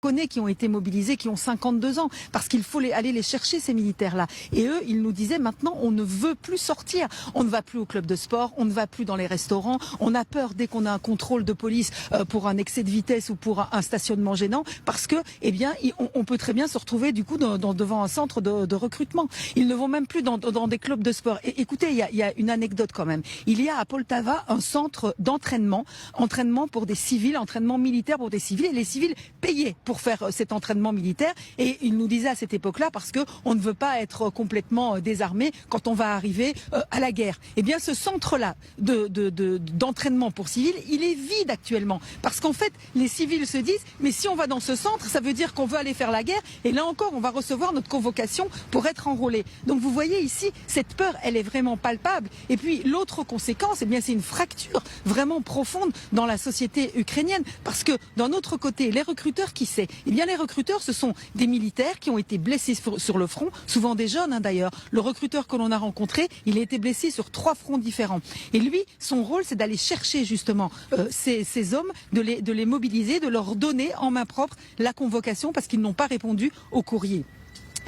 connaît qui ont été mobilisés, qui ont 52 ans, parce qu'il faut aller les chercher, ces militaires-là. Et eux, ils nous disaient maintenant, on ne veut plus sortir. On ne va plus au club de sport, on ne va plus dans les restaurants, on a peur dès qu'on a un contrôle de police pour un excès de vitesse ou pour un stationnement gênant, parce que, eh bien, on peut très bien se retrouver du coup devant un centre de recrutement. Ils ne vont même plus dans des clubs de sport. Et écoutez, il y a une anecdote quand même. Il y a à Poltava un centre d'entraînement, entraînement pour des civils, entraînement militaire pour des civils, et les civils payaient pour faire cet entraînement militaire. Et il nous disait à cette époque-là, parce que on ne veut pas être complètement désarmé quand on va arriver à la guerre. Eh bien, ce centre-là d'entraînement pour civils, il est vide actuellement. Parce qu'en fait, les civils se disent, mais si on va dans ce centre, ça veut dire qu'on veut aller faire la guerre. Et là encore, on va recevoir notre convocation pour être enrôlé. Donc vous voyez ici, cette peur, elle est vraiment palpable. Et puis l'autre conséquence, eh bien, c'est une fracture vraiment profonde dans la société ukrainienne. Parce que d'un autre côté, les recruteurs, qui sait? Eh bien, les recruteurs, ce sont des militaires qui ont été blessés sur le front, souvent des jeunes d'ailleurs. Le recruteur que l'on a rencontré, il a été blessé sur 3 fronts différents. Et lui, son rôle, c'est d'aller chercher justement ces hommes, de les mobiliser, de leur donner en main propre la convocation parce qu'ils n'ont pas répondu au courrier.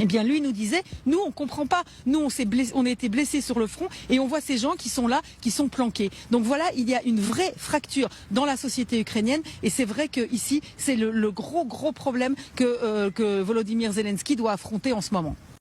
Eh bien, lui nous disait, nous on comprend pas, nous on a été blessés sur le front et on voit ces gens qui sont là, qui sont planqués. Donc voilà, il y a une vraie fracture dans la société ukrainienne et c'est vrai que ici c'est le gros problème que Volodymyr Zelensky doit affronter en ce moment.